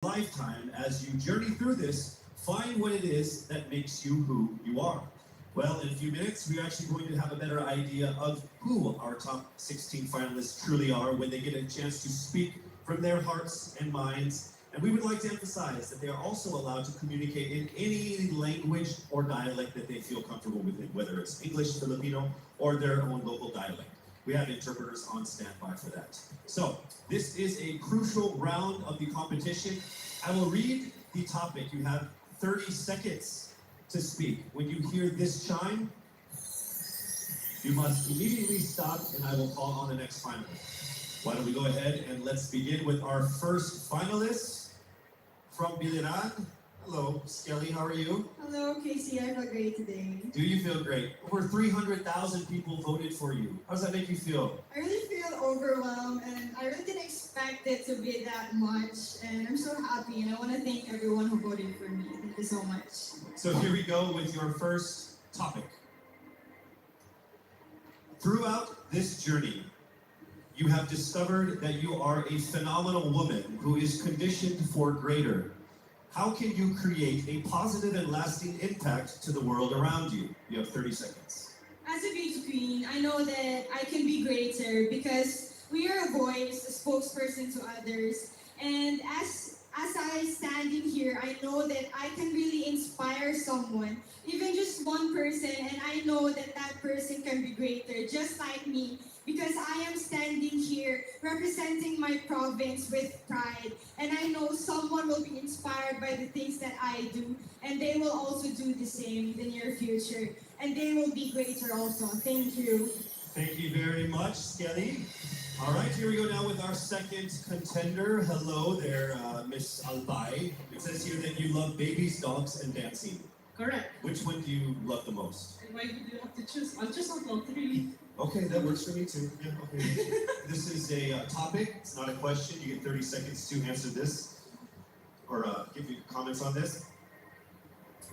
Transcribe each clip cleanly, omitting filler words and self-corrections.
lifetime, as you journey through this, find what it is that makes you who you are. Well, in a few minutes, we're actually going to have a better idea of who our top 16 finalists truly are when they get a chance to speak from their hearts and minds. And we would like to emphasize that they are also allowed to communicate in any language or dialect that they feel comfortable with, whether it's English, Filipino, or their own local dialect. We have interpreters on standby for that. So, this is a crucial round of the competition. I will read the topic. You have 30 seconds to speak. When you hear this chime, you must immediately stop and I will call on the next finalist. Why don't we go ahead and let's begin with our first finalist from Biliran. Hello, Skelly, how are you? Hello, Casey. I feel great today. Do you feel great? Over 300,000 people voted for you. How does that make you feel? I really feel overwhelmed, and I really didn't expect it to be that much. And I'm so happy, and I want to thank everyone who voted for me. Thank you so much. So here we go with your first topic. Throughout this journey, you have discovered that you are a phenomenal woman who is conditioned for greater. How can you create a positive and lasting impact to the world around you? You have 30 seconds. As a beauty queen, I know that I can be greater because we are a voice, a spokesperson to others. And as I standing here, I know that I can really inspire someone, even just one person, and I know that that person can be greater, just like me, because I am standing here representing my province with pride, and I know someone will be inspired by the things that I do, and they will also do the same in the near future, and they will be greater also. Thank you. Thank you very much, Skelly. All right, here we go now with our second contender. Hello there, Miss Albay. It says here that you love babies, dogs, and dancing. Correct. Which one do you love the most? And why do you have to choose? I'll choose all three. Okay, that works for me too. Yeah, okay. This is a topic. It's not a question. You get 30 seconds to answer this or give your comments on this.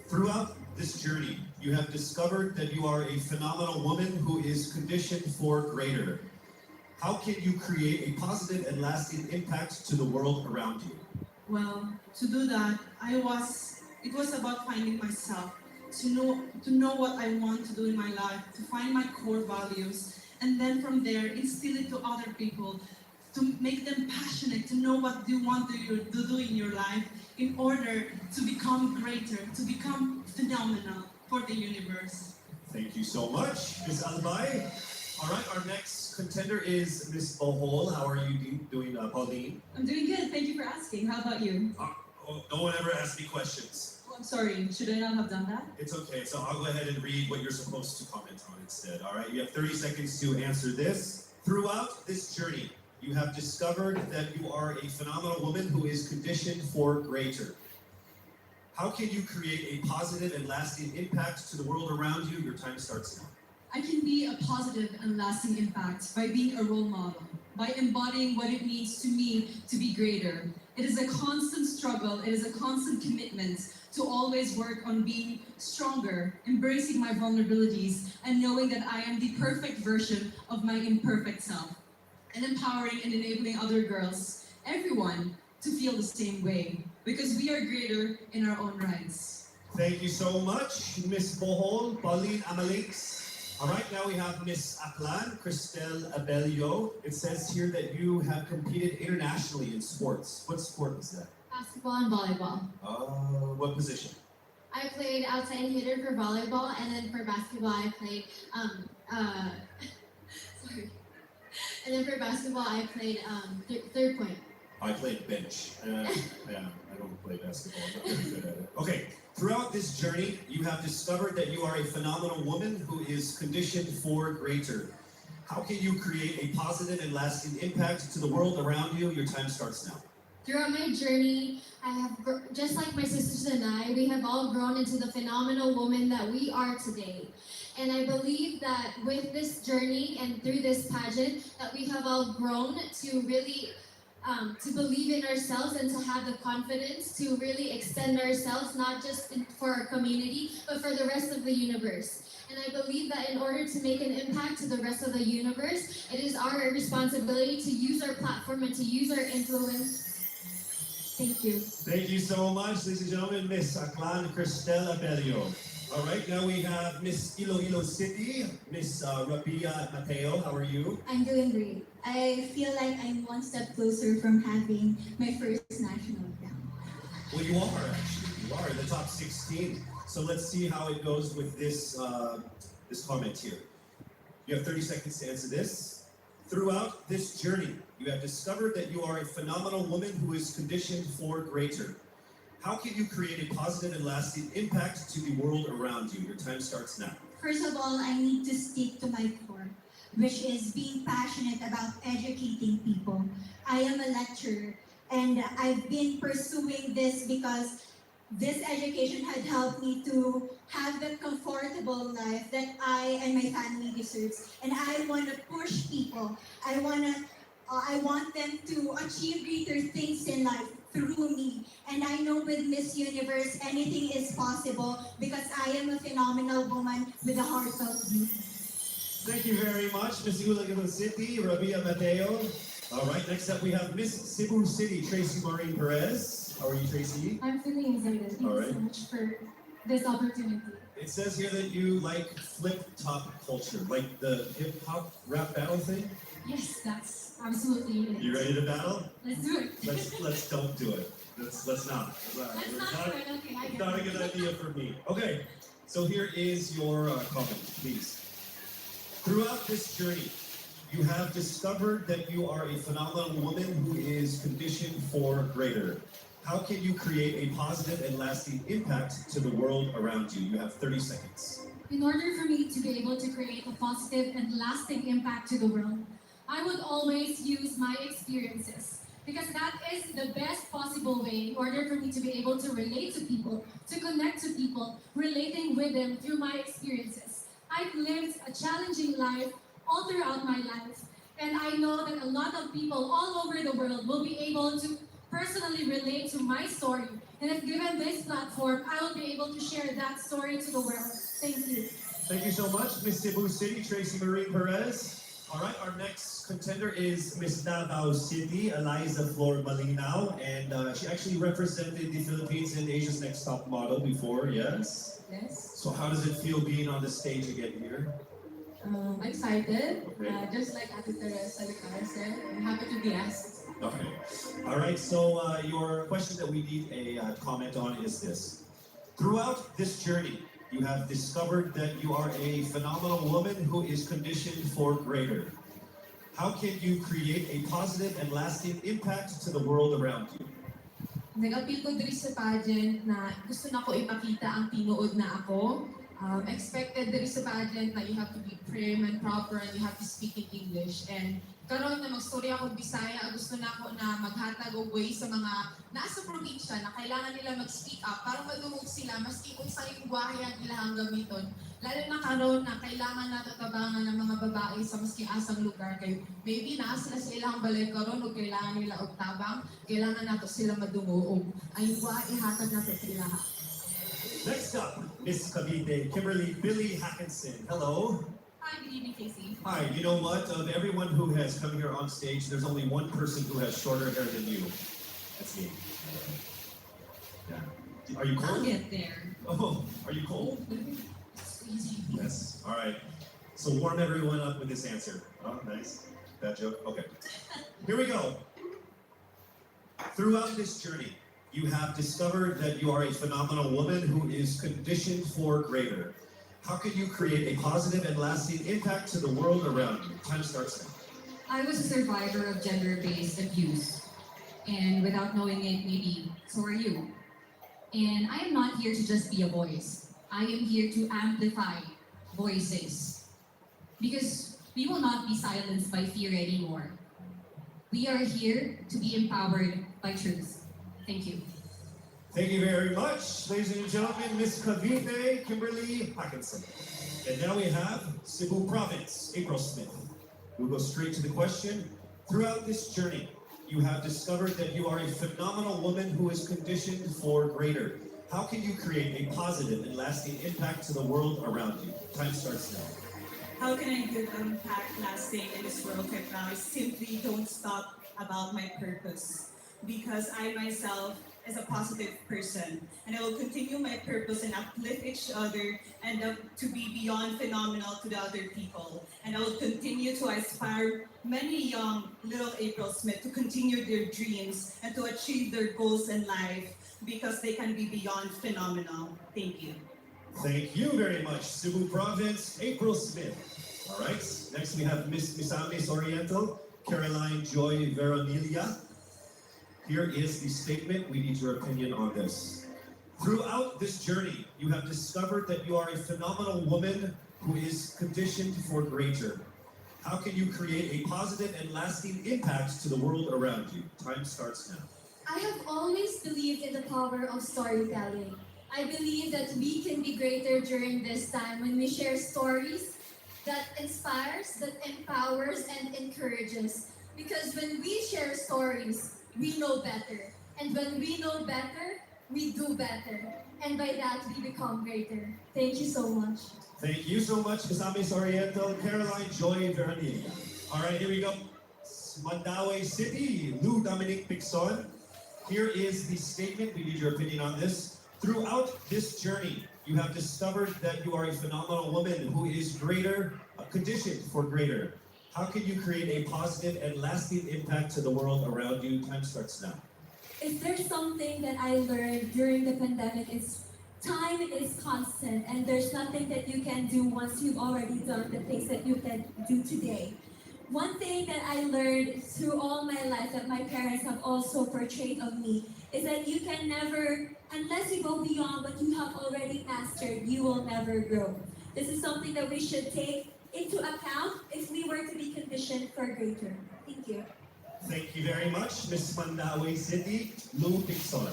Throughout this journey, you have discovered that you are a phenomenal woman who is conditioned for greater. How can you create a positive and lasting impact to the world around you? Well, to do that, it was about finding myself, to know what I want to do in my life, to find my core values, and then from there instill it to other people, to make them passionate, to know what you want to do in your life in order to become greater, to become phenomenal for the universe. Thank you so much, Ms. Albay. All right, our next contender is Miss Bohol. How are you doing, Pauline? I'm doing good. Thank you for asking. How about you? No one ever asked me questions. Oh, I'm sorry. Should I not have done that? It's okay. So I'll go ahead and read what you're supposed to comment on instead. All right, you have 30 seconds to answer this. Throughout this journey, you have discovered that you are a phenomenal woman who is conditioned for greater. How can you create a positive and lasting impact to the world around you? Your time starts now. I can be a positive and lasting impact by being a role model, by embodying what it means to me to be greater. It is a constant struggle, it is a constant commitment to always work on being stronger, embracing my vulnerabilities, and knowing that I am the perfect version of my imperfect self, and empowering and enabling other girls, everyone, to feel the same way, because we are greater in our own rights. Thank you so much, Miss Bohol, Pauline Amalix. All right, now we have Miss Aklan, Cristel Abelio. It says here that you have competed internationally in sports. What sport is that? Basketball and volleyball. What position? I played outside hitter for volleyball, and then for basketball I played sorry. And then for basketball I played third point. I played bench. Yeah, I don't play basketball. I'm not very good at it. Okay, throughout this journey, you have discovered that you are a phenomenal woman who is conditioned for greater. How can you create a positive and lasting impact to the world around you? Your time starts now. Throughout my journey, just like my sisters and I, we have all grown into the phenomenal woman that we are today. And I believe that with this journey and through this pageant, that we have all grown to really to believe in ourselves and to have the confidence to really extend ourselves, not just for our community, but for the rest of the universe. And I believe that in order to make an impact to the rest of the universe, it is our responsibility to use our platform and to use our influence Thank you. Thank you so much, ladies and gentlemen, Miss Aklan Cristel Abelio. All right, now we have Miss Iloilo City, Miss Rabia Mateo. How are you? I'm doing great. I feel like I'm one step closer from having my first national crown. Well, you are actually. You are in the top 16. So let's see how it goes with this comment here. You have 30 seconds to answer this. Throughout this journey, you have discovered that you are a phenomenal woman who is conditioned for greater. How can you create a positive and lasting impact to the world around you? Your time starts now. First of all, I need to stick to my core, which is being passionate about educating people. I am a lecturer, and I've been pursuing this because this education had helped me to have the comfortable life that I and my family deserves. And I want to push people. I want them to achieve greater things in life through me. And I know with Miss Universe, anything is possible because I am a phenomenal woman with a heartfelt beauty. Thank you very much, Miss Iloilo City, Rabia Mateo. All right, next up we have Miss Cebu City, Tracy Maureen Perez. How are you, Tracy? I'm feeling excited. Thank All you right. so much for this opportunity. It says here that you like flip-top culture, like the hip-hop rap battle thing. Yes, that's absolutely it. You ready to battle? Let's do it. Let's don't do it. Let's not. Let's It's not do it. Okay, I get not a it. good idea for me. Okay, so here is your comment, please. Throughout this journey, you have discovered that you are a phenomenal woman who is conditioned for greater. How can you create a positive and lasting impact to the world around you? You have 30 seconds. In order for me to be able to create a positive and lasting impact to the world, I would always use my experiences because that is the best possible way in order for me to be able to relate to people, to connect to people, relating with them through my experiences. I've lived a challenging life all throughout my life, and I know that a lot of people all over the world will be able to personally relate to my story. And if given this platform, I will be able to share that story to the world. Thank you. Thank you so much, Miss Cebu City, Tracy Marie Perez. All right, our next contender is Miss Davao City, Eliza Flor Malinaw, and she actually represented the Philippines in Asia's Next Top Model before, yes? Yes, So how does it feel being on the stage again here? excited. Okay. Just like Ate Teresa Licar said, I'm happy to be asked. Okay. All right, so your question that we need a comment on is this. Throughout this journey, you have discovered that you are a phenomenal woman who is conditioned for greater. How can you create a positive and lasting impact to the world around you? Nag-appeal ko diri sa pageant na gusto na ko ipakita ang tinuod na ako. Expected diri sa pageant na you have to be prim and proper and you have to speak in English. And karon na magstorya ako Bisaya, gusto na ako na maghatag og way sa mga nasa probinsya na kailangan nila mag-speak up para madungog sila maski kung sa lingwahe ang ilahang gamiton. Lalo na karon na kailangan nato tabangan ng mga babae sa maski asang lugar kay maybe naa sila sa ilang balay karon o kailangan nila og tabang, kailangan nato sila madungo og ang lingwahe ihatag nato sa ilaha. Next up, Miss Cavite, Kimberly Billy Hackinson. Hello. Hi, good evening, Casey. Hi, you know what? Of everyone who has come here on stage, there's only one person who has shorter hair than you. That's me. Yeah. Are you I'll cold? get there. Oh, are you cold? Easy. Yes. All right. So warm everyone up with this answer. Oh, nice. Bad joke. Okay. Here we go. Throughout this journey, you have discovered that you are a phenomenal woman who is conditioned for greater. How can you create a positive and lasting impact to the world around you? Time starts now. I was a survivor of gender-based abuse. And without knowing it, maybe so are you. And I am not here to just be a voice. I am here to amplify voices. Because we will not be silenced by fear anymore. We are here to be empowered by truth. Thank you. Thank you very much, ladies and gentlemen, Miss Cavite Kimberly Hackinson. And now we have Cebu Province, April Smith. We'll go straight to the question. Throughout this journey, you have discovered that you are a phenomenal woman who is conditioned for greater. How can you create a positive and lasting impact to the world around you? Time starts now. How can I give impact lasting in this world right now? I simply don't stop about my purpose. because I myself is a positive person, and I will continue my purpose and uplift each other and to be beyond phenomenal to the other people. And I will continue to inspire many young little April Smith to continue their dreams and to achieve their goals in life because they can be beyond phenomenal. Thank you. Thank you very much, Cebu Province, April Smith. All right, next we have Miss Misamis Oriental, Caroline Joy Veronilia. Here is the statement. We need your opinion on this. Throughout this journey, you have discovered that you are a phenomenal woman who is conditioned for greater. How can you create a positive and lasting impact to the world around you? Time starts now. I have always believed in the power of storytelling. I believe that we can be greater during this time when we share stories that inspires, that empowers, and encourages. Because when we share stories, we know better. And when we know better, we do better. And by that, we become greater. Thank you so much. Thank you so much, Misamis Oriental, Caroline Joy Veronilia. All right, here we go. Mandaue City, Lou Dominic Pixon. Here is the statement. We need your opinion on this. Throughout this journey, you have discovered that you are a phenomenal woman who is greater, conditioned for greater. How can you create a positive and lasting impact to the world around you? Time starts now. If there's something that I learned during the pandemic, it's time is constant and there's nothing that you can do once you've already done the things that you can do today. One thing that I learned through all my life that my parents have also portrayed of me is that you can never, unless you go beyond what you have already mastered, you will never grow. This is something that we should take into account if we were to be conditioned for greater. Thank you. Thank you very much, Miss Mandaue City, Lou Pixon.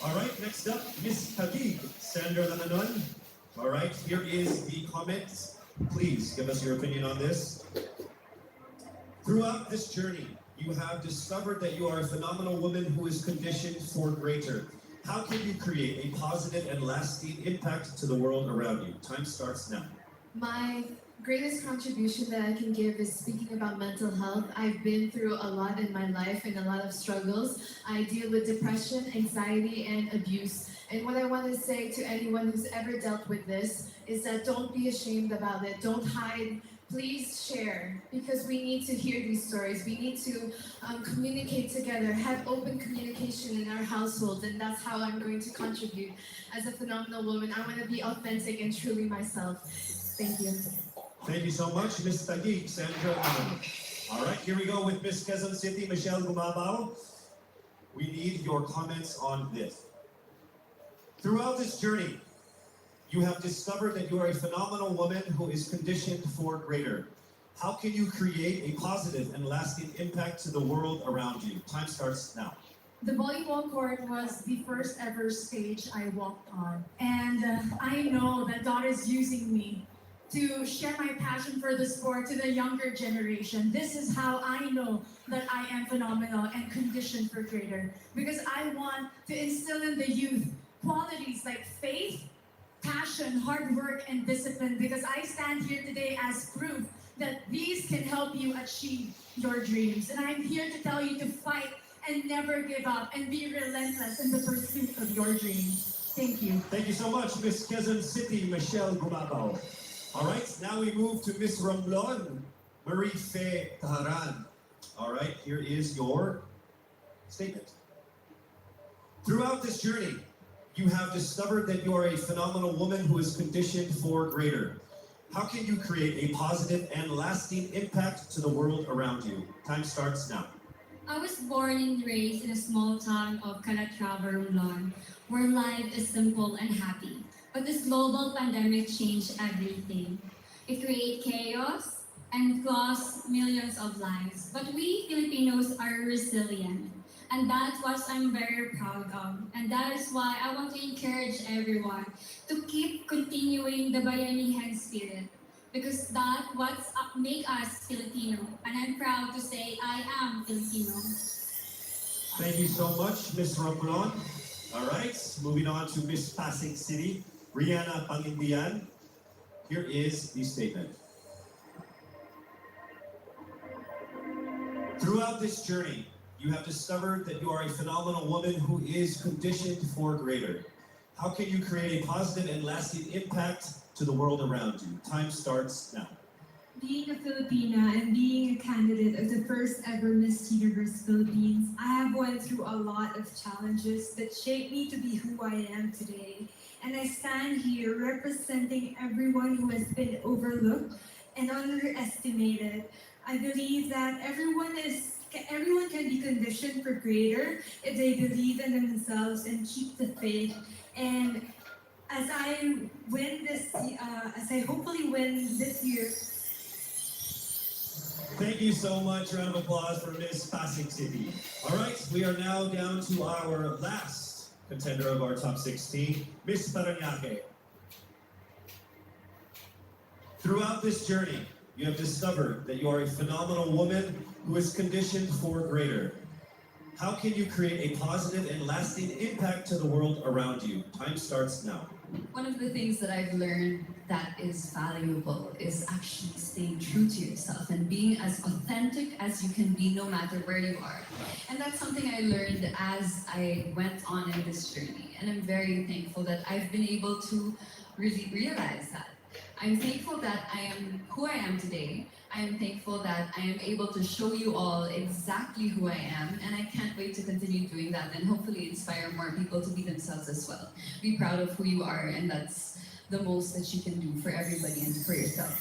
All right, next up, Miss Taguig, Sandra Lananon. All right, here is the comment. Please give us your opinion on this. Throughout this journey, you have discovered that you are a phenomenal woman who is conditioned for greater. How can you create a positive and lasting impact to the world around you? Time starts now. My greatest contribution that I can give is speaking about mental health. I've been through a lot in my life and a lot of struggles. I deal with depression, anxiety, and abuse. And what I want to say to anyone who's ever dealt with this is that don't be ashamed about it. Don't hide. Please share, because we need to hear these stories. We need to communicate together, have open communication in our households, and that's how I'm going to contribute as a phenomenal woman. I want to be authentic and truly myself. Thank you. Thank you so much, Miss Taguig, Sandra Lananon. All right, here we go with Miss Quezon City, Michelle Gumabao. We need your comments on this. Throughout this journey, you have discovered that you are a phenomenal woman who is conditioned for greater. How can you create a positive and lasting impact to the world around you? Time starts now. The volleyball court was the first ever stage I walked on. And I know that God is using me to share my passion for the sport to the younger generation. This is how I know that I am phenomenal and conditioned for greater. Because I want to instill in the youth qualities like faith, passion, hard work, and discipline, because I stand here today as proof that these can help you achieve your dreams. And I'm here to tell you to fight and never give up and be relentless in the pursuit of your dreams. Thank you. Thank you so much, Miss Quezon City, Michelle Gumabao. All right, now we move to Miss Romblon, Marie Fe Taharan. All right, here is your statement. Throughout this journey, you have discovered that you are a phenomenal woman who is conditioned for greater. How can you create a positive and lasting impact to the world around you? Time starts now. I was born and raised in a small town of Calatrava, Romblon, where life is simple and happy. But this global pandemic changed everything. It created chaos and lost millions of lives. But we Filipinos are resilient. And that's what I'm very proud of. And that is why I want to encourage everyone to keep continuing the Bayanihan spirit. Because that's what makes us Filipino. And I'm proud to say I am Filipino. Thank you so much, Miss Romblon. All right, moving on to Miss Pasig City, Rihanna Pangindian. Here is the statement. Throughout this journey, you have discovered that you are a phenomenal woman who is conditioned for greater. How can you create a positive and lasting impact to the world around you? Time starts now. Being a Filipina and being a candidate of the first ever Miss Universe Philippines, I have went through a lot of challenges that shaped me to be who I am today. And I stand here representing everyone who has been overlooked and underestimated. I believe that everyone can be conditioned for greater if they believe in themselves and keep the faith. And as I hopefully win this year. Thank you so much. Round of applause for Miss Pasig City. All right, we are now down to our last contender of our top 16, Miss Parañaque. Throughout this journey, you have discovered that you are a phenomenal woman who is conditioned for greater. How can you create a positive and lasting impact to the world around you? Time starts now. One of the things that I've learned that is valuable is actually staying true to yourself and being as authentic as you can be no matter where you are. And that's something I learned as I went on in this journey. And I'm very thankful that I've been able to really realize that. I'm thankful that I am who I am today. I am thankful that I am able to show you all exactly who I am, and I can't wait to continue doing that and hopefully inspire more people to be themselves as well. Be proud of who you are, and that's the most that you can do for everybody and for yourself.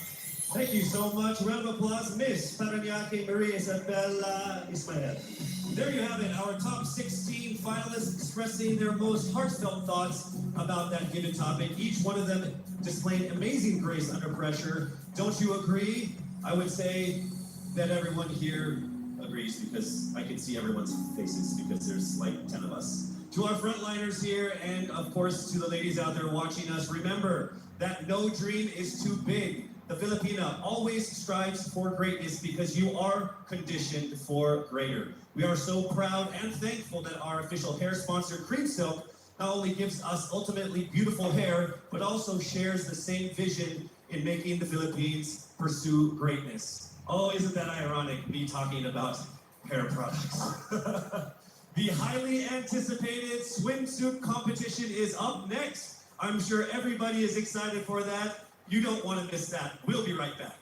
Thank you so much. Round of applause, Miss Parañaque Maria Isabella Ismael. There you have it, our top 16 finalists expressing their most heartfelt thoughts about that given topic. Each one of them displayed amazing grace under pressure. Don't you agree? I would say that everyone here agrees because I can see everyone's faces because there's like 10 of us. To our frontliners here and of course to the ladies out there watching us, remember that no dream is too big. The Filipina always strives for greatness because you are conditioned for greater. We are so proud and thankful that our official hair sponsor, Cream Silk, not only gives us ultimately beautiful hair, but also shares the same vision in making the Philippines pursue greatness. Oh, isn't that ironic, me talking about hair products? The highly anticipated swimsuit competition is up next. I'm sure everybody is excited for that. You don't want to miss that. We'll be right back.